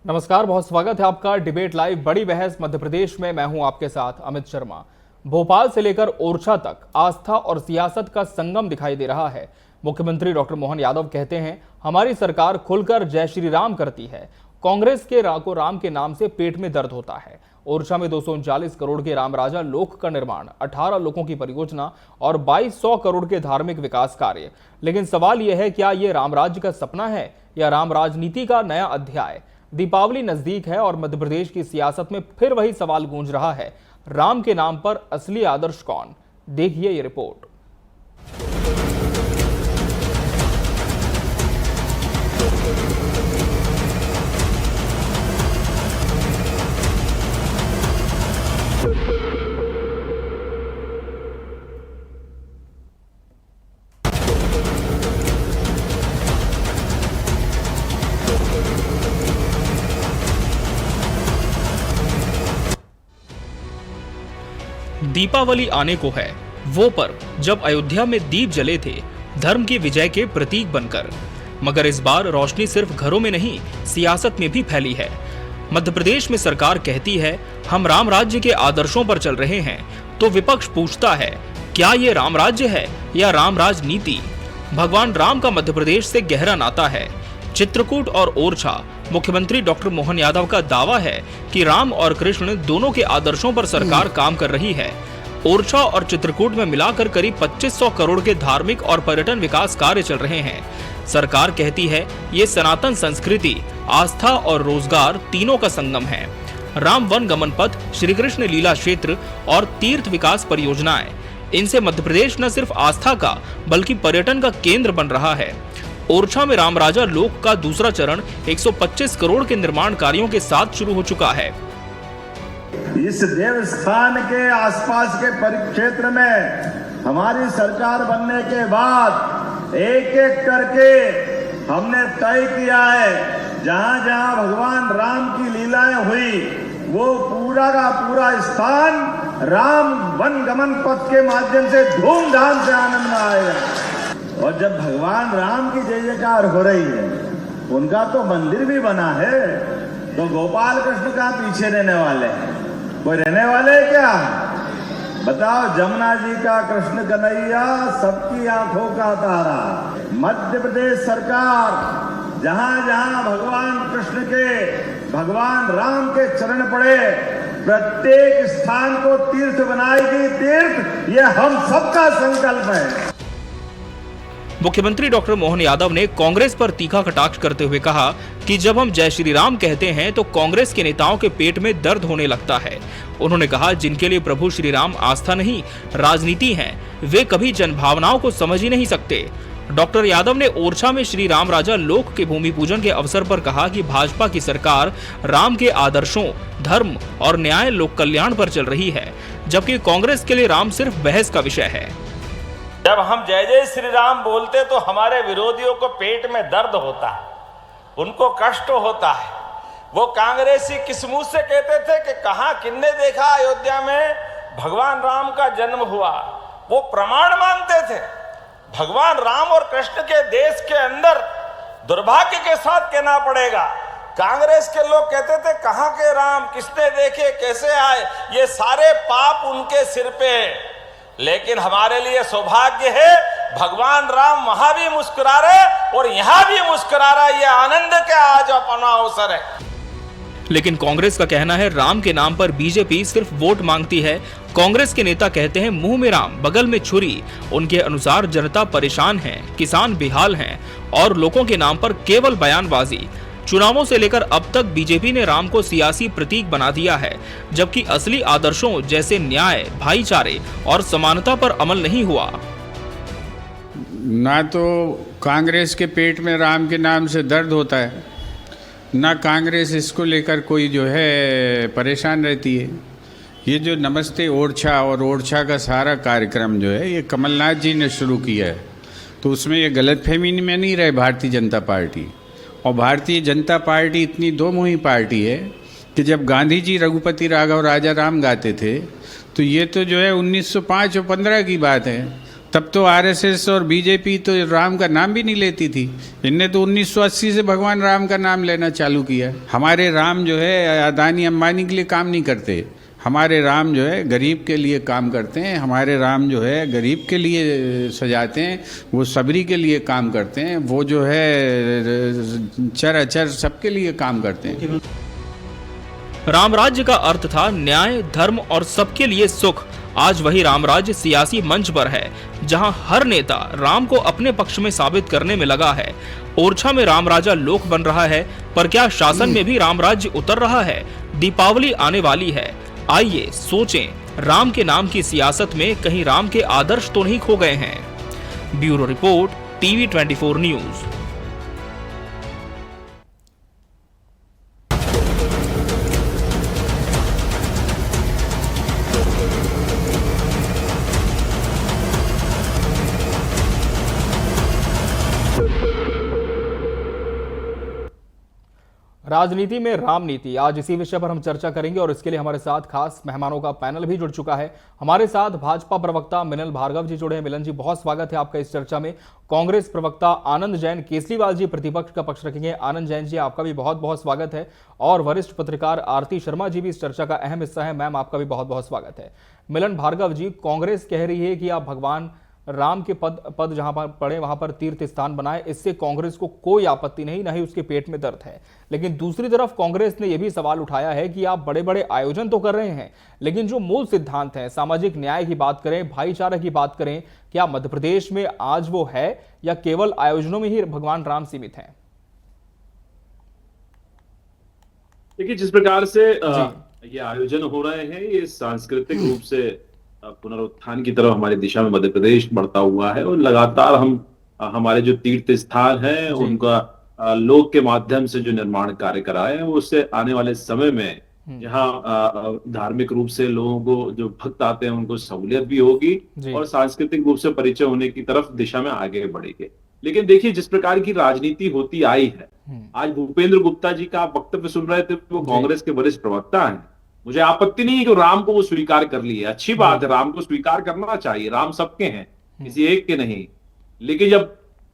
नमस्कार, बहुत स्वागत है आपका डिबेट लाइव बड़ी बहस मध्य प्रदेश में। मैं हूं आपके साथ अमित शर्मा। भोपाल से लेकर ओरछा तक आस्था और सियासत का संगम दिखाई दे रहा है। मुख्यमंत्री डॉक्टर मोहन यादव कहते हैं, हमारी सरकार खुलकर जय श्री राम करती है। कांग्रेस के राम के नाम से पेट में दर्द होता है। ओरछा में 239 करोड़ के राम राजा लोक का निर्माण, 18 लोगों की परियोजना और 2200 करोड़ के धार्मिक विकास कार्य। लेकिन सवाल यह है, क्या यह राम राज्य का सपना है या राम राजनीति का नया अध्याय? दीपावली नजदीक है और मध्य प्रदेश की सियासत में फिर वही सवाल गूंज रहा है, राम के नाम पर असली आदर्श कौन? देखिए ये रिपोर्ट। दीपावली आने को है, वो पर्व जब अयोध्या में दीप जले थे धर्म की विजय के प्रतीक बनकर। मगर इस बार रोशनी सिर्फ घरों में नहीं, सियासत में भी फैली है। मध्य प्रदेश में सरकार कहती है, हम राम राज्य के आदर्शों पर चल रहे हैं, तो विपक्ष पूछता है, क्या ये राम राज्य है या राम राजनीति? भगवान राम का मध्य प्रदेश से गहरा नाता है। चित्रकूट और ओरछा, मुख्यमंत्री डॉक्टर मोहन यादव का दावा है कि राम और कृष्ण दोनों के आदर्शों पर सरकार काम कर रही है। ओरछा और चित्रकूट में मिलाकर करीब 2500 करोड़ के धार्मिक और पर्यटन विकास कार्य चल रहे हैं। सरकार कहती है, ये सनातन संस्कृति, आस्था और रोजगार तीनों का संगम है। राम वन गमन पथ, श्री कृष्ण लीला क्षेत्र और तीर्थ विकास परियोजनाएं, इनसे मध्य प्रदेश न सिर्फ आस्था का बल्कि पर्यटन का केंद्र बन रहा है। ओरछा में राम राजा लोक का दूसरा चरण 125 करोड़ के निर्माण कार्यों के साथ शुरू हो चुका है। इस देवस्थान के आसपास के परिक्षेत्र में हमारी सरकार बनने के बाद एक एक करके हमने तय किया है, जहां जहां भगवान राम की लीलाएं हुई वो पूरा का पूरा स्थान राम वन गमन पथ के माध्यम से धूमधाम से आनंद में आएगा। और जब भगवान राम की जय जयकार हो रही है, उनका तो मंदिर भी बना है, तो गोपाल कृष्ण का पीछे रहने वाले हैं? कोई रहने वाले है क्या? बताओ, जमुना जी का कृष्ण कन्हैया, सबकी आंखों का तारा। मध्य प्रदेश सरकार जहां जहां भगवान कृष्ण के, भगवान राम के चरण पड़े, प्रत्येक स्थान को तीर्थ बनाएगी। तीर्थ ये हम सबका संकल्प है। मुख्यमंत्री डॉक्टर मोहन यादव ने कांग्रेस पर तीखा कटाक्ष करते हुए कहा कि जब हम जय श्री राम कहते हैं तो कांग्रेस के नेताओं के पेट में दर्द होने लगता है। उन्होंने कहा, जिनके लिए प्रभु श्री राम आस्था नहीं राजनीति है, वे कभी जनभावनाओं को समझ ही नहीं सकते। डॉक्टर यादव ने ओरछा में श्री राम राजा लोक के भूमि पूजन के अवसर पर कहा कि भाजपा की सरकार राम के आदर्शों, धर्म और न्याय लोक कल्याण पर चल रही है, जबकि कांग्रेस के लिए राम सिर्फ बहस का विषय है। जब हम जय जय श्री राम बोलते तो हमारे विरोधियों को पेट में दर्द होता है, उनको कष्ट होता है। वो कांग्रेसी किस मुंह से कहते थे कि कहां किन्ने देखा अयोध्या में भगवान राम का जन्म हुआ? वो प्रमाण मानते थे। भगवान राम और कृष्ण के देश के अंदर दुर्भाग्य के साथ कहना पड़ेगा, कांग्रेस के लोग कहते थे कहां के राम, किसने देखे, कैसे आए? ये सारे पाप उनके सिर पे है। लेकिन हमारे लिए सौभाग्य है, भगवान राम वहां भी मुस्कुरा रहे और यहां भी मुस्कुरा रहा है। ये आनंद का आज अपना अवसर है। लेकिन कांग्रेस का कहना है, राम के नाम पर बीजेपी सिर्फ वोट मांगती है। कांग्रेस के नेता कहते हैं, मुंह में राम बगल में छुरी। उनके अनुसार जनता परेशान है, किसान बेहाल हैं और लोगों के नाम पर केवल बयानबाजी। चुनावों से लेकर अब तक बीजेपी ने राम को सियासी प्रतीक बना दिया है, जबकि असली आदर्शों जैसे न्याय, भाईचारे और समानता पर अमल नहीं हुआ। ना तो कांग्रेस के पेट में राम के नाम से दर्द होता है, ना कांग्रेस इसको लेकर कोई जो है परेशान रहती है। ये जो नमस्ते ओरछा और ओरछा का सारा कार्यक्रम जो है, ये कमलनाथ जी ने शुरू किया है, तो उसमें ये गलतफहमी में नहीं रहे भारतीय जनता पार्टी। और भारतीय जनता पार्टी इतनी दो मुही पार्टी है कि जब गांधी जी रघुपति राघव राजा राम गाते थे, तो ये तो जो है 1905 और 15 की बात है। तब तो आरएसएस और बीजेपी तो राम का नाम भी नहीं लेती थी। इनने तो 1980 से भगवान राम का नाम लेना चालू किया। हमारे राम जो है अदानी अंबानी के लिए काम नहीं करते, हमारे राम जो है गरीब के लिए काम करते हैं। हमारे राम जो है गरीब के लिए सजाते हैं, वो सबरी के लिए काम करते हैं, वो जो है चर अचर सबके लिए काम करते हैं। राम राज्य का अर्थ था न्याय, धर्म और सबके लिए सुख। आज वही राम राज्य सियासी मंच पर है, जहां हर नेता राम को अपने पक्ष में साबित करने में लगा है। ओरछा में राम राजा लोक बन रहा है, पर क्या शासन में भी राम राज्य उतर रहा है? दीपावली आने वाली है, आइए सोचें, राम के नाम की सियासत में कहीं राम के आदर्श तो नहीं खो गए हैं? Bureau report, TV 24 news. राजनीति में राम नीति, आज इसी विषय पर हम चर्चा करेंगे और इसके लिए हमारे साथ खास मेहमानों का पैनल भी जुड़ चुका है। हमारे साथ भाजपा प्रवक्ता मिनल भार्गव जी जुड़े हैं। मिलन जी, बहुत स्वागत है आपका इस चर्चा में। कांग्रेस प्रवक्ता आनंद जैन केसरीवाल जी प्रतिपक्ष का पक्ष रखेंगे। आनंद जैन जी, आपका भी बहुत बहुत स्वागत है। और वरिष्ठ पत्रकार आरती शर्मा जी भी इस चर्चा का अहम हिस्सा है। मैम, आपका भी बहुत बहुत स्वागत है। मिलन भार्गव जी, कांग्रेस कह रही है कि आप भगवान राम के पद जहां पर पड़े वहां पर तीर्थ स्थान बनाए, इससे कांग्रेस को कोई आपत्ति नहीं, ना ही उसके पेट में दर्द है। लेकिन दूसरी तरफ कांग्रेस ने यह भी सवाल उठाया है कि आप बड़े बड़े आयोजन तो कर रहे हैं, लेकिन जो मूल सिद्धांत हैं, सामाजिक न्याय की बात करें, भाईचारा की बात करें, क्या मध्य प्रदेश में आज वो है या केवल आयोजनों में ही भगवान राम सीमित हैं? देखिए, जिस प्रकार से ये आयोजन हो रहे हैं, ये सांस्कृतिक रूप से पुनरुत्थान की तरफ हमारी दिशा में मध्य प्रदेश बढ़ता हुआ है। और लगातार हम हमारे जो तीर्थ स्थान हैं उनका लोक के माध्यम से जो निर्माण कार्य कराए हैं, उससे आने वाले समय में जहां धार्मिक रूप से लोगों को जो भक्त आते हैं उनको सहूलियत भी होगी और सांस्कृतिक रूप से परिचय होने की तरफ दिशा में आगे बढ़ेंगे। लेकिन देखिए, जिस प्रकार की राजनीति होती आई है, आज भूपेंद्र गुप्ता जी का आप वक्तव्य सुन रहे थे, वो कांग्रेस के वरिष्ठ प्रवक्ता हैं। मुझे आपत्ति नहीं है कि राम को वो स्वीकार कर लिए, अच्छी बात है, राम को स्वीकार करना चाहिए, राम सबके हैं, किसी एक के नहीं। लेकिन जब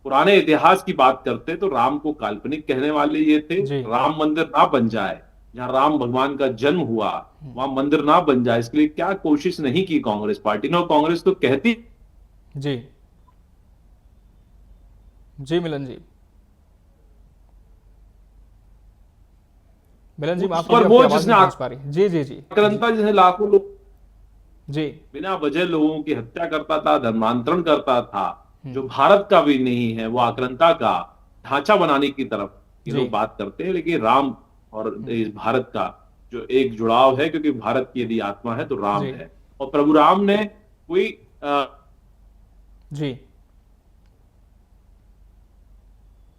पुराने इतिहास की बात करते तो राम को काल्पनिक कहने वाले ये थे। राम मंदिर ना बन जाए, जहां राम भगवान का जन्म हुआ वहां मंदिर ना बन जाए, इसके लिए क्या कोशिश नहीं की कांग्रेस पार्टी ने। और कांग्रेस तो कहती जी मिलन जी, मिलन जी, माफ कीजिए, वो जिसने आक्रांता जिसने लाखों लोग जी बिना वजह लोगों की हत्या करता था, धर्मांतरण करता था, जो भारत का भी नहीं है, वो आक्रांता का ढांचा बनाने की तरफ ये लोग बात करते हैं। लेकिन राम और इस भारत का जो एक जुड़ाव है, क्योंकि भारत की यदि आत्मा है तो राम है। और प्रभु राम ने कोई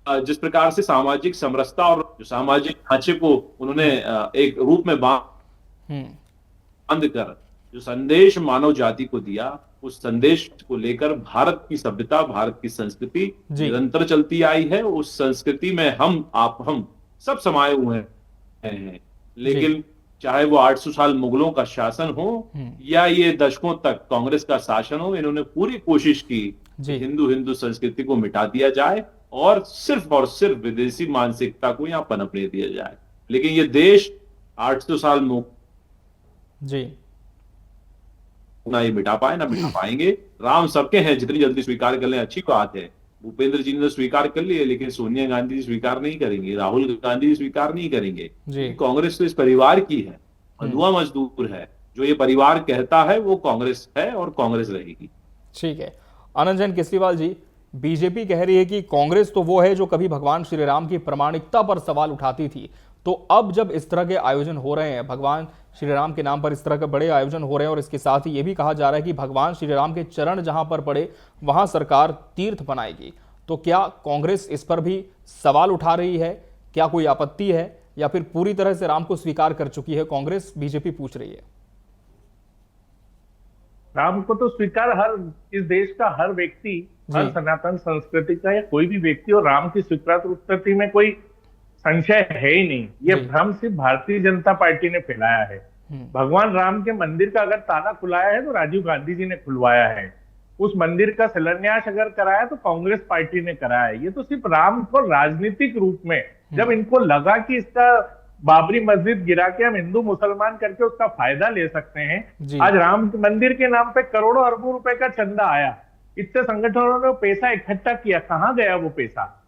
जिस प्रकार से सामाजिक समरसता और जो सामाजिक ढांचे को उन्होंने एक रूप में बांध कर जो संदेश मानव जाति को दिया, उस संदेश को लेकर भारत की सभ्यता, भारत की संस्कृति निरंतर चलती आई है। उस संस्कृति में हम सब समाये हुए हैं। लेकिन चाहे वो 800 साल मुगलों का शासन हो या ये दशकों तक कांग्रेस का शासन हो, इन्होंने पूरी कोशिश की हिंदू संस्कृति को मिटा दिया जाए और सिर्फ विदेशी मानसिकता को यहां पनपने दिया जाए। लेकिन ये देश 800 साल ना ये मिटा पाए, ना मिटा पाएंगे। राम सबके हैं, जितनी जल्दी स्वीकार कर लें अच्छी बात है। भूपेंद्र जी ने स्वीकार कर लिए, लेकिन सोनिया गांधी जी स्वीकार नहीं करेंगे, राहुल गांधी जी स्वीकार नहीं करेंगे। कांग्रेस तो इस परिवार की है, बंधुआ मजदूर है। जो ये परिवार कहता है वो कांग्रेस है और कांग्रेस रहेगी। ठीक है। आनंद जैन केसरीवाल जी, बीजेपी कह रही है कि कांग्रेस तो वो है जो कभी भगवान श्री राम की प्रामाणिकता पर सवाल उठाती थी, तो अब जब इस तरह के आयोजन हो रहे हैं, भगवान श्री राम के नाम पर इस तरह के बड़े आयोजन हो रहे हैं और इसके साथ ही ये भी कहा जा रहा है कि भगवान श्री राम के चरण जहां पर पड़े वहां सरकार तीर्थ बनाएगी, तो क्या कांग्रेस इस पर भी सवाल उठा रही है? क्या कोई आपत्ति है या फिर पूरी तरह से राम को स्वीकार कर चुकी है कांग्रेस? बीजेपी पूछ रही है। राम को तो स्वीकार इस देश का हर व्यक्ति, हर सनातन संस्कृति का या कोई भी व्यक्ति, और राम की स्वीकृति में कोई संशय है ही नहीं। ये भ्रम सिर्फ भारतीय जनता पार्टी ने फैलाया है। भगवान राम के मंदिर का अगर ताला खुलाया है तो राजीव गांधी जी ने खुलवाया है। उस मंदिर का शिलान्यास अगर कराया तो कांग्रेस पार्टी ने कराया है। ये तो सिर्फ राम को राजनीतिक रूप में, जब इनको लगा कि इसका बाबरी मस्जिद गिरा के हम हिंदू मुसलमान करके उसका फायदा ले सकते हैं। आज राम मंदिर के नाम पे करोड़ों अरबों रुपए का चंदा आया, इतने संगठनों ने पैसा इकट्ठा किया, कहां गया वो पैसा?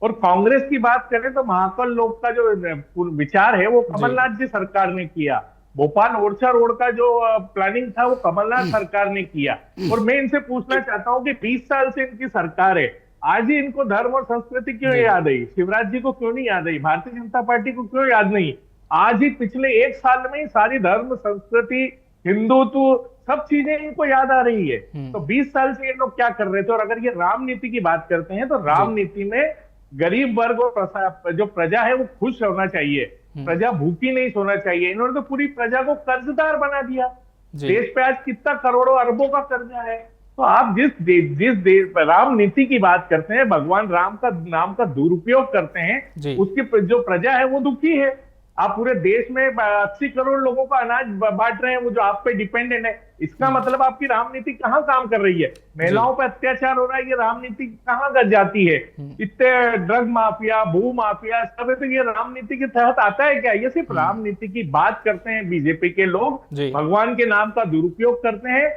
और कांग्रेस की बात करें तो महाकाल लोक का जो विचार है वो कमलनाथ जी सरकार ने किया। भोपाल ओरछा रोड का जो प्लानिंग था वो कमलनाथ सरकार ने किया। और मैं इनसे पूछना चाहता हूं कि 20 साल से इनकी सरकार है, आज ही इनको धर्म और संस्कृति क्यों याद आई? शिवराज जी को क्यों नहीं याद आई? भारतीय जनता पार्टी को क्यों याद नहीं? आज ही पिछले 1 साल में ही सारी धर्म, संस्कृति, हिंदुत्व सब चीजें इनको याद आ रही है। तो 20 साल से ये लोग क्या कर रहे थे? और अगर ये राम नीति की बात करते हैं तो राम नीति में गरीब वर्ग और जो प्रजा है वो खुश होना चाहिए, प्रजा भूखी नहीं सोना चाहिए। इन्होंने तो पूरी प्रजा को कर्जदार बना दिया। देश पे आज कितना करोड़ों अरबों का कर्जा है। तो आप जिस राम नीति की बात करते हैं, भगवान राम का नाम का दुरुपयोग करते हैं, उसकी जो प्रजा है वो दुखी है। आप पूरे देश में 80 करोड़ लोगों का अनाज बांट रहे हैं, वो जो आप पे डिपेंडेंट है। इसका मतलब आपकी राम नीति कहाँ काम कर रही है? महिलाओं पर अत्याचार हो रहा है, ये राम नीति कहाँ कर जाती है? इतने ड्रग माफिया, भू माफिया सब है, तो ये राम नीति के तहत आता है क्या? ये सिर्फ राम नीति की बात करते हैं बीजेपी के लोग, भगवान के नाम का दुरुपयोग करते हैं।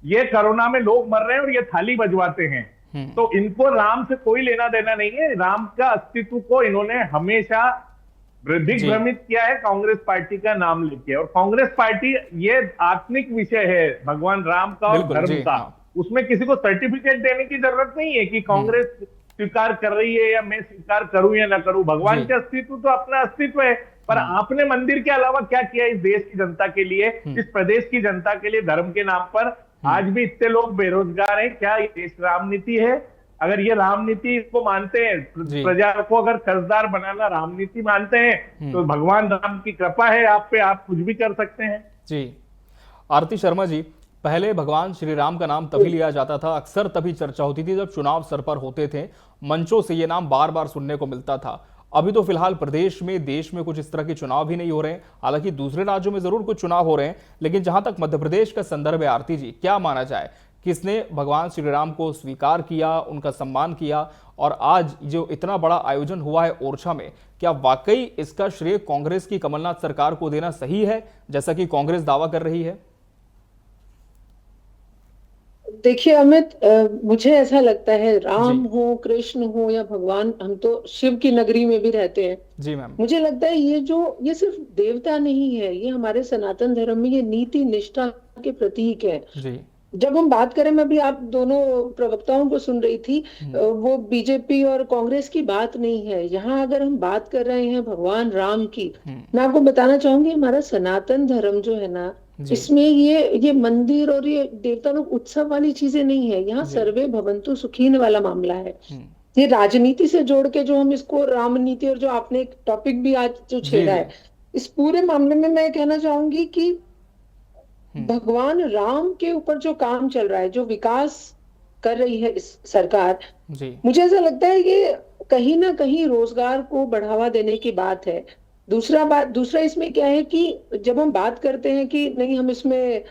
ये कोरोना में लोग मर रहे हैं और ये थाली बजवाते हैं। तो इनको राम से कोई लेना देना नहीं है। राम का अस्तित्व को इन्होंने हमेशा दिग्भ्रमित किया है कांग्रेस पार्टी का नाम लेके। और कांग्रेस पार्टी, ये आत्मिक विषय है भगवान राम का और धर्म का, उसमें किसी को सर्टिफिकेट देने की जरूरत नहीं है कि कांग्रेस स्वीकार कर रही है या मैं स्वीकार करूं या ना करूं। भगवान के अस्तित्व तो अपना अस्तित्व है, पर आपने मंदिर के अलावा क्या किया इस देश की जनता के लिए, इस प्रदेश की जनता के लिए? धर्म के नाम पर आज भी इतने लोग बेरोजगार हैं। क्या ये देश राम नीति है? अगर ये राम नीति को मानते हैं, प्रजा को अगर कर्जदार बनाना राम नीति मानते हैं, तो भगवान राम की कृपा है आप पे, आप कुछ भी कर सकते हैं। जी आरती शर्मा जी, पहले भगवान श्री राम का नाम तभी लिया जाता था, अक्सर तभी चर्चा होती थी जब चुनाव सर पर होते थे, मंचों से ये नाम बार बार सुनने को मिलता था। अभी तो फिलहाल प्रदेश में, देश में कुछ इस तरह के चुनाव भी नहीं हो रहे हैं। हालांकि दूसरे राज्यों में जरूर कुछ चुनाव हो रहे हैं, लेकिन जहां तक मध्य प्रदेश का संदर्भ है, आरती जी क्या माना जाए, किसने भगवान श्री राम को स्वीकार किया, उनका सम्मान किया, और आज जो इतना बड़ा आयोजन हुआ है ओरछा में, क्या वाकई इसका श्रेय कांग्रेस की कमलनाथ सरकार को देना सही है, जैसा कि कांग्रेस दावा कर रही है? देखिए अमित, मुझे ऐसा लगता है राम हो, कृष्ण हो या भगवान, हम तो शिव की नगरी में भी रहते हैं। जी मैम। मुझे लगता है ये सिर्फ देवता नहीं है, ये हमारे सनातन धर्म में ये नीति निष्ठा के प्रतीक है। जी। जब हम बात करें, मैं भी आप दोनों प्रवक्ताओं को सुन रही थी, वो बीजेपी और कांग्रेस की बात नहीं है। यहाँ अगर हम बात कर रहे हैं भगवान राम की, मैं आपको बताना चाहूंगी हमारा सनातन धर्म जो है ना, इसमें ये मंदिर और ये देवता लोग उत्सव वाली चीजें नहीं है। यहाँ सर्वे भवन्तु सुखीन वाला मामला है। ये राजनीति से जोड़ के जो हम इसको राम नीति, और जो आपने एक टॉपिक भी आज जो छेड़ा है, इस पूरे मामले में मैं कहना चाहूंगी कि भगवान राम के ऊपर जो काम चल रहा है, जो विकास कर रही है इस सरकार, मुझे ऐसा लगता है ये कहीं ना कहीं रोजगार को बढ़ावा देने की बात है। दूसरा इसमें क्या है कि जब हम बात करते हैं कि नहीं हम इसमें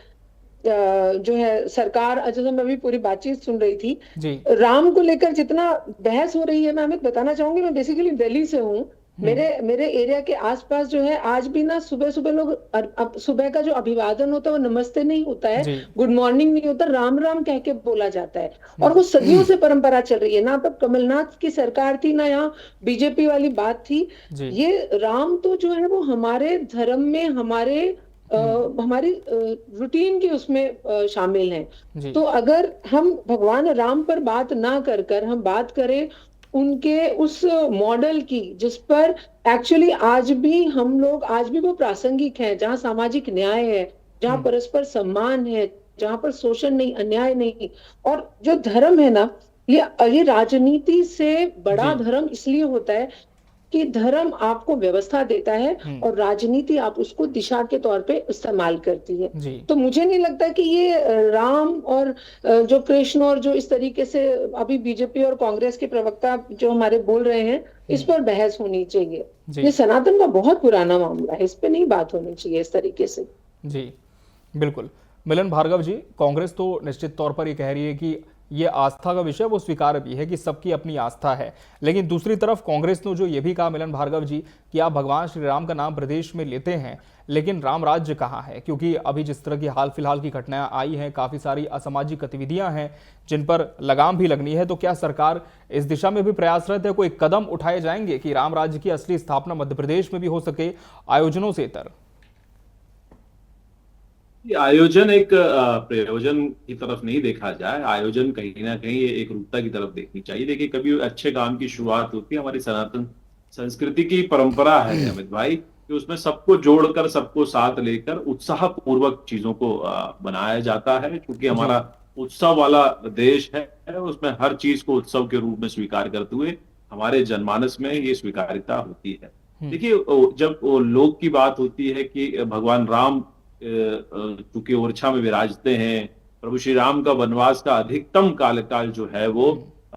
जो है सरकार, अच्छा मैं अभी पूरी बातचीत सुन रही थी, राम को लेकर जितना बहस हो रही है, मैं हमें बताना चाहूंगी, मैं बेसिकली दिल्ली से हूँ। मेरे एरिया के आसपास जो है आज भी ना सुबह लोग सुबह का जो अभिवादन होता है वो नमस्ते नहीं होता है, गुड मॉर्निंग नहीं होता, राम राम कह के बोला जाता है। और वो सदियों से परंपरा चल रही है ना। तब कमलनाथ की सरकार थी ना यहाँ बीजेपी वाली बात थी। ये राम तो जो है वो हमारे धर्म में, हमारी रूटीन की उसमें शामिल है। तो अगर हम भगवान राम पर बात ना कर हम बात करें उनके उस मॉडल की, जिस पर एक्चुअली आज भी वो प्रासंगिक है, जहाँ सामाजिक न्याय है, जहाँ परस्पर सम्मान है, जहाँ पर शोषण नहीं, अन्याय नहीं। और जो धर्म है ना, ये राजनीति से बड़ा धर्म इसलिए होता है कि धर्म आपको व्यवस्था देता है और राजनीति आप उसको दिशा के तौर पे इस्तेमाल करती है। तो मुझे नहीं लगता कि ये राम और जो कृष्ण और जो इस तरीके से अभी बीजेपी और कांग्रेस के प्रवक्ता जो हमारे बोल रहे हैं, इस पर बहस होनी चाहिए। ये सनातन का बहुत पुराना मामला है, इस पे नहीं बात होनी चाहिए इस तरीके से। जी बिल्कुल। मिलन भार्गव जी, कांग्रेस तो निश्चित तौर पर ये कह रही है कि ये आस्था का विषय वो स्वीकार भी है कि सबकी अपनी आस्था है, लेकिन दूसरी तरफ कांग्रेस ने जो ये भी कहा मिलन भार्गव जी कि आप भगवान श्री राम का नाम प्रदेश में लेते हैं, लेकिन राम राज्य कहाँ है? क्योंकि अभी जिस तरह की हाल फिलहाल की घटनाएं आई हैं, काफी सारी असामाजिक गतिविधियां हैं जिन पर लगाम भी लगनी है, तो क्या सरकार इस दिशा में भी प्रयासरत है? कोई कदम उठाए जाएंगे कि राम राज्य की असली स्थापना मध्य प्रदेश में भी हो सके आयोजनों से इतर? आयोजन एक प्रयोजन की तरफ नहीं देखा जाए, आयोजन कहीं ना कहीं एक रूपता की तरफ देखनी चाहिए। देखिए, कभी अच्छे काम की शुरुआत होती है, हमारी सनातन संस्कृति की परंपरा है अमित भाई, कि उसमें सबको जोड़कर, सबको साथ लेकर उत्साह पूर्वक चीजों को बनाया जाता है। क्योंकि हमारा उत्सव वाला देश है, उसमें हर चीज को उत्सव के रूप में स्वीकार करते हुए हमारे जनमानस में ये स्वीकार्यता होती है। देखिए, जब लोक की बात होती है कि भगवान राम चूंकि ओरछा में विराजते हैं, प्रभु श्री राम का वनवास का अधिकतम काल जो है वो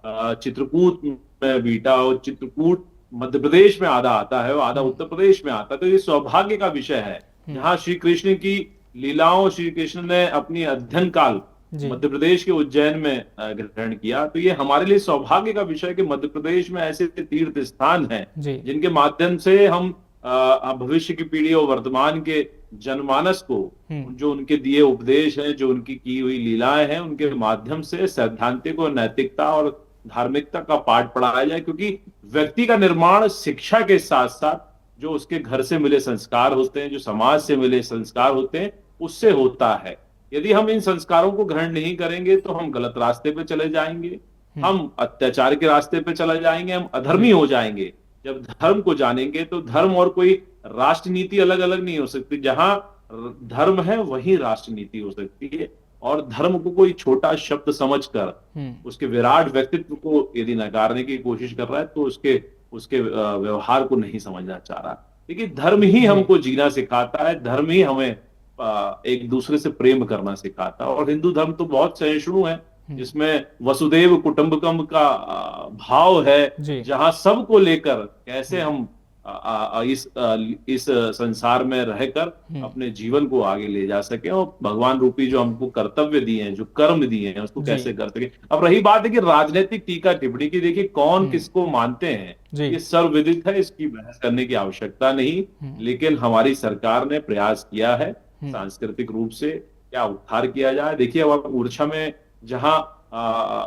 चित्रकूट में बीता, और चित्रकूट मध्य प्रदेश में आधा आता है और आधा उत्तर प्रदेश में आता है। तो ये सौभाग्य का विषय है, जहाँ श्री कृष्ण की लीलाओं, श्री कृष्ण ने अपनी अध्ययन काल मध्य प्रदेश के उज्जैन में ग्रहण किया। तो ये हमारे लिए सौभाग्य का विषय कि मध्य प्रदेश में ऐसे तीर्थ स्थान हैं जिनके माध्यम से हम भविष्य की पीढ़ी और वर्तमान के जनमानस को जो उनके दिए उपदेश हैं, जो उनकी की हुई लीलाएं हैं, उनके माध्यम से सैद्धांतिक और नैतिकता और धार्मिकता का पाठ पढ़ाया जाए। क्योंकि व्यक्ति का निर्माण शिक्षा के साथ साथ जो उसके घर से मिले संस्कार होते हैं, जो समाज से मिले संस्कार होते हैं, उससे होता है। यदि हम इन संस्कारों को ग्रहण नहीं करेंगे तो हम गलत रास्ते पे चले जाएंगे, हम अत्याचार के रास्ते पे चले जाएंगे, हम अधर्मी हो जाएंगे। जब धर्म को जानेंगे तो धर्म और कोई राष्ट्रनीति अलग अलग नहीं हो सकती। जहां धर्म है वही राष्ट्रनीति हो सकती है। और धर्म को कोई छोटा शब्द समझकर उसके विराट व्यक्तित्व को यदि नकारने की कोशिश कर रहा है तो उसके व्यवहार को नहीं समझना चाह रहा। देखिए, धर्म ही हमको जीना सिखाता है, धर्म ही हमें एक दूसरे से प्रेम करना सिखाता है। और हिंदू धर्म तो बहुत सहिष्णु है, जिसमें वसुदेव कुटुंबकम का भाव है, जहां सबको लेकर कैसे हम इस संसार में रहकर अपने जीवन को आगे ले जा सके, और भगवान रूपी जो हमको कर्तव्य दिए हैं, जो कर्म दिए हैं, उसको कैसे कर सके। अब रही बात है कि राजनीतिक टीका टिप्पणी की, देखिए कौन किसको मानते हैं ये सर्वविदित है, इसकी बहस करने की आवश्यकता नहीं। लेकिन हमारी सरकार ने प्रयास किया है सांस्कृतिक रूप से क्या उद्धार किया जाए। देखिए, अब ओरछा में जहां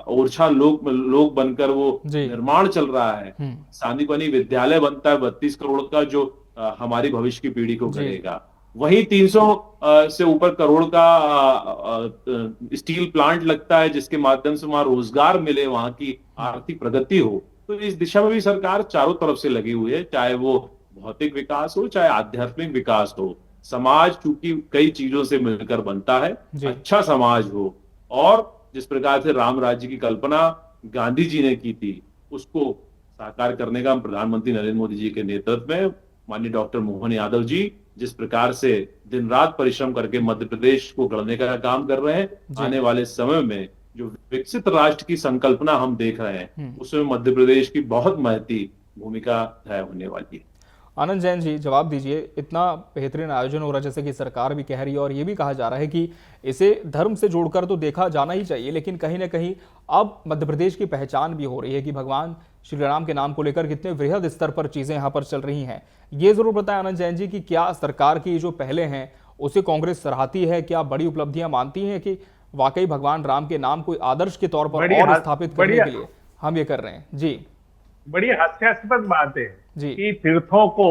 ओरछा लोक बनकर वो निर्माण चल रहा है, सांदीपनी विद्यालय बनता है 32 करोड़ का, जो हमारी भविष्य की पीढ़ी को करेगा। वहीं 300 से ऊपर करोड़ का स्टील प्लांट लगता है, जिसके माध्यम से वहां रोजगार मिले, वहां की आर्थिक प्रगति हो। तो इस दिशा में भी सरकार चारों तरफ से लगी हुई है, चाहे वो भौतिक विकास हो, चाहे आध्यात्मिक विकास हो। समाज चूंकि कई चीजों से मिलकर बनता है, अच्छा समाज हो। और जिस प्रकार से राम राज्य की कल्पना गांधी जी ने की थी, उसको साकार करने का प्रधानमंत्री नरेंद्र मोदी जी के नेतृत्व में माननीय डॉक्टर मोहन यादव जी जिस प्रकार से दिन रात परिश्रम करके मध्य प्रदेश को गढ़ने का काम कर रहे हैं, आने वाले समय में जो विकसित राष्ट्र की संकल्पना हम देख रहे हैं, उसमें मध्य प्रदेश की बहुत महती भूमिका तय होने वाली है। आनंद जैन जी, जवाब दीजिए। इतना बेहतरीन आयोजन हो रहा है, जैसे कि सरकार भी कह रही है, और ये भी कहा जा रहा है कि इसे धर्म से जोड़कर तो देखा जाना ही चाहिए, लेकिन कहीं ना कहीं अब मध्य प्रदेश की पहचान भी हो रही है कि भगवान श्री राम के नाम को लेकर कितने वृहद स्तर पर चीजें यहाँ पर चल रही हैं। ये जरूर बताएं आनंद जैन जी कि क्या सरकार की जो पहले हैं उसे कांग्रेस सराहती है? क्या बड़ी उपलब्धियां मानती है कि वाकई भगवान राम के नाम को आदर्श के तौर पर और स्थापित करने के लिए हम ये कर रहे हैं? जी, बड़ी हास्यास्पद बात है कि तीर्थों को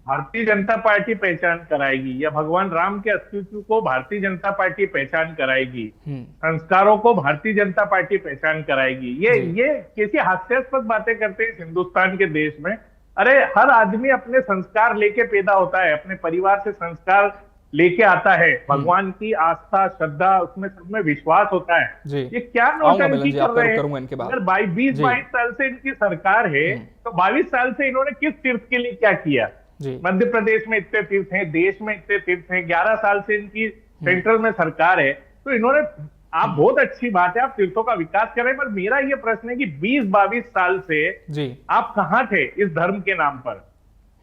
भारतीय जनता पार्टी पहचान कराएगी, या भगवान राम के अस्तित्व को भारतीय जनता पार्टी पहचान कराएगी, संस्कारों को भारतीय जनता पार्टी पहचान कराएगी। ये कैसी हास्यास्पद बातें करते हैं इस हिंदुस्तान के देश में। अरे, हर आदमी अपने संस्कार लेके पैदा होता है, अपने परिवार से संस्कार लेके आता है, भगवान की आस्था, श्रद्धा, उसमें सब में विश्वास होता है। ये क्या नौटंकी कर रहे हैं? अगर 20-22 साल से इनकी सरकार है तो 22 साल से इन्होंने किस तीर्थ के लिए क्या किया? मध्य प्रदेश में इतने तीर्थ हैं, देश में इतने तीर्थ हैं, 11 साल से इनकी सेंट्रल में सरकार है, तो इन्होंने, आप बहुत अच्छी बात है, आप तीर्थों का विकास करें, पर मेरा ये प्रश्न है कि 20-22 साल से आप कहाँ थे इस धर्म के नाम पर,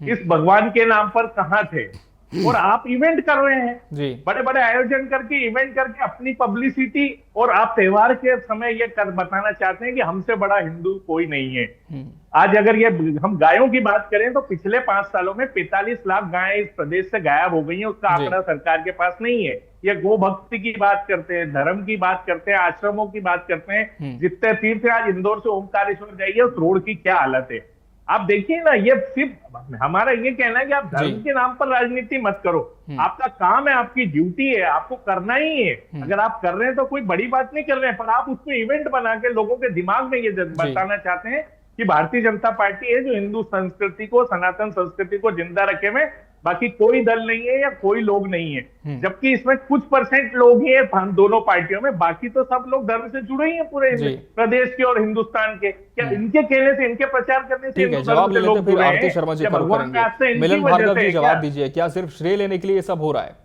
इस भगवान के नाम पर कहाँ थे? और आप इवेंट कर रहे हैं जी बड़े बड़े आयोजन करके, इवेंट करके अपनी पब्लिसिटी, और आप त्योहार के समय ये कर बताना चाहते हैं कि हमसे बड़ा हिंदू कोई नहीं है। आज अगर ये हम गायों की बात करें तो पिछले 5 सालों में 45 लाख गायें इस प्रदेश से गायब हो गई हैं, उसका आंकड़ा सरकार के पास नहीं है। ये गो भक्ति की बात करते हैं, धर्म की बात करते हैं, आश्रमों की बात करते हैं, जितने तीर्थ है, आज इंदौर से ओमकारेश्वर जाइए, उस रोड की क्या हालत है आप देखिए ना। ये सिर्फ हमारा ये कहना है कि आप धर्म के नाम पर राजनीति मत करो, आपका काम है, आपकी ड्यूटी है, आपको करना ही है। अगर आप कर रहे हैं तो कोई बड़ी बात नहीं कर रहे हैं, पर आप उसमें इवेंट बना के लोगों के दिमाग में ये बताना चाहते हैं कि भारतीय जनता पार्टी है जो हिंदू संस्कृति को, सनातन संस्कृति को जिंदा रखे में, बाकी कोई दल नहीं है या कोई लोग नहीं है। जबकि इसमें कुछ % लोग ही हैं दोनों पार्टियों में, बाकी तो सब लोग धर्म से जुड़े ही हैं पूरे प्रदेश के और हिंदुस्तान के। क्या इनके कहने से, इनके प्रचार करने से ठीक है, जवाब ले लेते हैं, फिर आरती शर्मा जी करो करेंगे। मिलन भार्गव जी जवाब दीजिए, क्या सिर्फ श्रेय लेने के लिए ये सब हो रहा है?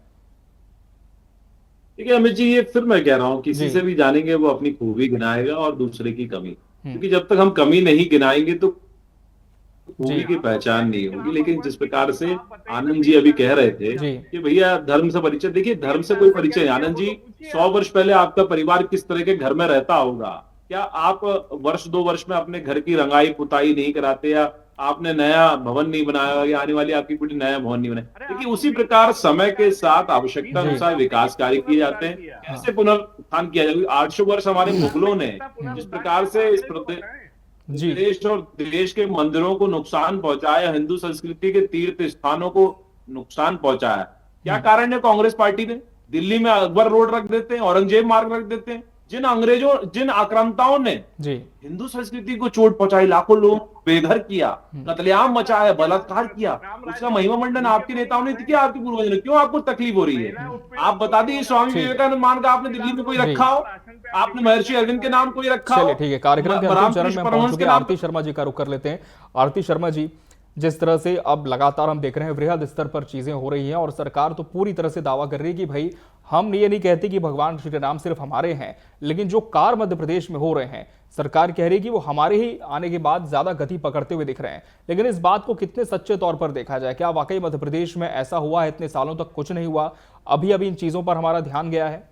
देखिए अमित जी, ये फिर मैं कह रहा हूँ, किसी से भी जानेंगे वो अपनी खूबी गिनाएगा और दूसरे की कमी, क्योंकि जब तक हम कमी नहीं गिनाएंगे तो खूबी की पहचान नहीं होगी। लेकिन जिस प्रकार से आनंद जी अभी कह रहे थे कि भैया धर्म से परिचय, देखिए धर्म से कोई परिचय नहीं। आनंद जी, 100 वर्ष पहले आपका परिवार किस तरह के घर में रहता होगा? क्या आप वर्ष 2 वर्ष में अपने घर की रंगाई पुताई नहीं कराते, या आपने नया भवन नहीं बनाया, या आने वाली आपकी पीढ़ी नया भवन नहीं बनाया? देखिए उसी प्रकार समय के साथ आवश्यकता अनुसार विकास कार्य किए जाते हैं। कैसे पुनरुत्थान किया जाए? 800 वर्ष हमारे मुगलों ने जिस प्रकार से इस देश और देश के मंदिरों को नुकसान पहुंचाया, हिंदू संस्कृति के तीर्थ स्थानों को नुकसान पहुंचाया, क्या कारण है कांग्रेस पार्टी ने? दिल्ली में अकबर रोड रख देते हैं, औरंगजेब मार्ग रख देते हैं। जिन आक्रांताओं ने हिंदू संस्कृति को चोट पहुंचाई, लाखों लोगों को बेघर किया, कत्लेआम मचाया, बलात्कार किया, उसका महिमा मंडन आपके नेताओं ने किया, आपके पूर्वजों ने। क्यों आपको तकलीफ हो रही है? आप बता दीजिए, स्वामी विवेकानंद मान का आपने दिल्ली में कोई रखा हो? आपने महर्षि अरविंद के नाम कोई रखा हो? ठीक है, कार्यक्रम के अंतिम चरण में पहुंच चुके हैं। आरती शर्मा जी का रुख कर लेते हैं। आरती शर्मा जी, जिस तरह से अब लगातार हम देख रहे हैं वृहद स्तर पर चीजें हो रही हैं और सरकार तो पूरी तरह से दावा कर रही है कि भाई हम ये नहीं कहते कि भगवान श्री राम सिर्फ हमारे हैं, लेकिन जो कार्य मध्य प्रदेश में हो रहे हैं सरकार कह रही है कि वो हमारे ही आने के बाद ज्यादा गति पकड़ते हुए दिख रहे हैं। लेकिन इस बात को कितने सच्चे तौर पर देखा जाए, क्या वाकई मध्य प्रदेश में ऐसा हुआ है? इतने सालों तक कुछ नहीं हुआ, अभी अभी इन चीजों पर हमारा ध्यान गया है?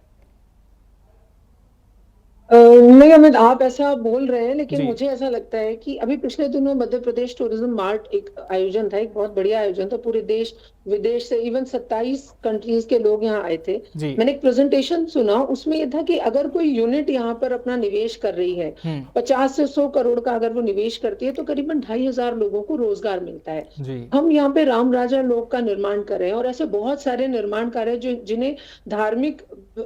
नहीं अमित, आप ऐसा बोल रहे हैं, लेकिन मुझे ऐसा लगता है कि अभी पिछले दिनों मध्य प्रदेश टूरिज्म मार्ट एक आयोजन था, एक बहुत बढ़िया आयोजन था। पूरे देश विदेश से इवन 27 कंट्रीज के लोग यहाँ आए थे। मैंने एक प्रेजेंटेशन सुना, उसमें ये था कि अगर कोई यूनिट यहाँ पर अपना निवेश कर रही है, 50 से 100 करोड़ का अगर वो निवेश करती है तो करीबन 2500 लोगों को रोजगार मिलता है। हम यहाँ पे राम राजा लोक का निर्माण कर रहे हैं और ऐसे बहुत सारे निर्माण कार्य जिन्हें धार्मिक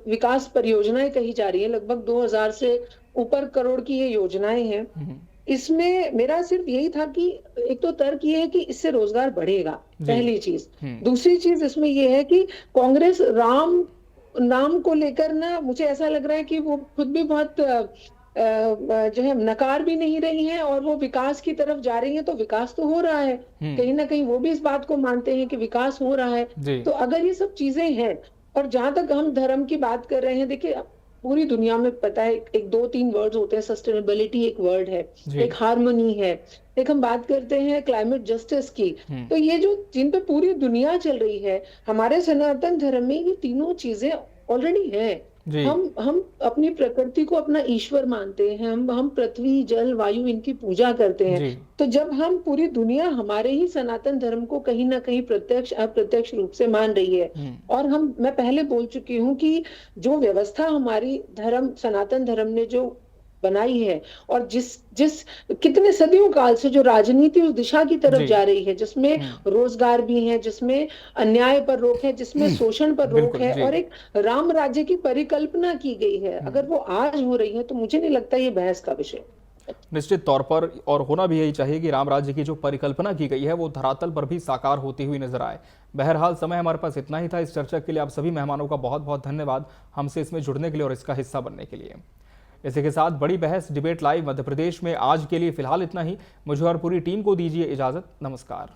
विकास परियोजनाएं कही जा रही है। लगभग 2000 से ऊपर करोड़ की ये योजनाएं हैं। इसमें मेरा सिर्फ यही था कि एक तो तर्क ये है कि इससे रोजगार बढ़ेगा, पहली चीज। दूसरी चीज इसमें ये है कि कांग्रेस राम नाम को लेकर ना, मुझे ऐसा लग रहा है कि वो खुद भी बहुत जो है नकार भी नहीं रही है और वो विकास की तरफ जा रही है। तो विकास तो हो रहा है, कहीं ना कहीं वो भी इस बात को मानते हैं कि विकास हो रहा है। तो अगर ये सब चीजें हैं, और जहां तक हम धर्म की बात कर रहे हैं, देखिए पूरी दुनिया में पता है एक 2-3 वर्ड्स होते हैं। सस्टेनेबिलिटी एक वर्ड है, एक हार्मनी है, एक हम बात करते हैं क्लाइमेट जस्टिस की। तो ये जो जिन पे पूरी दुनिया चल रही है, हमारे सनातन धर्म में ये तीनों चीजें ऑलरेडी है। हम अपनी प्रकृति को अपना ईश्वर मानते हैं, हम पृथ्वी जल वायु इनकी पूजा करते हैं। तो जब हम पूरी दुनिया हमारे ही सनातन धर्म को कहीं ना कहीं प्रत्यक्ष अप्रत्यक्ष रूप से मान रही है, और मैं पहले बोल चुकी हूँ कि जो व्यवस्था हमारी सनातन धर्म ने जो बनाई है, और जिस कितने सदियों काल से जो राजनीति उस दिशा की तरफ जा रही है, जिसमें रोजगार भी है, जिसमें अन्याय पर रोक है, जिसमें शोषण पर रोक है, और एक राम राज्य की परिकल्पना की गई है, अगर वो आज हो रही है तो मुझे नहीं लगता ये बहस का विषय। निश्चित तौर पर, और होना भी यही चाहिए कि राम राज्य की जो परिकल्पना की गई है वो धरातल पर भी साकार होती हुई नजर आए। बहरहाल समय हमारे पास इतना ही था। इस चर्चा के लिए आप सभी मेहमानों का बहुत बहुत धन्यवाद, हमसे इसमें जुड़ने के लिए और इसका हिस्सा बनने के लिए। इसी के साथ बड़ी बहस डिबेट लाइव मध्य प्रदेश में आज के लिए फिलहाल इतना ही। मुझे और पूरी टीम को दीजिए इजाजत। नमस्कार।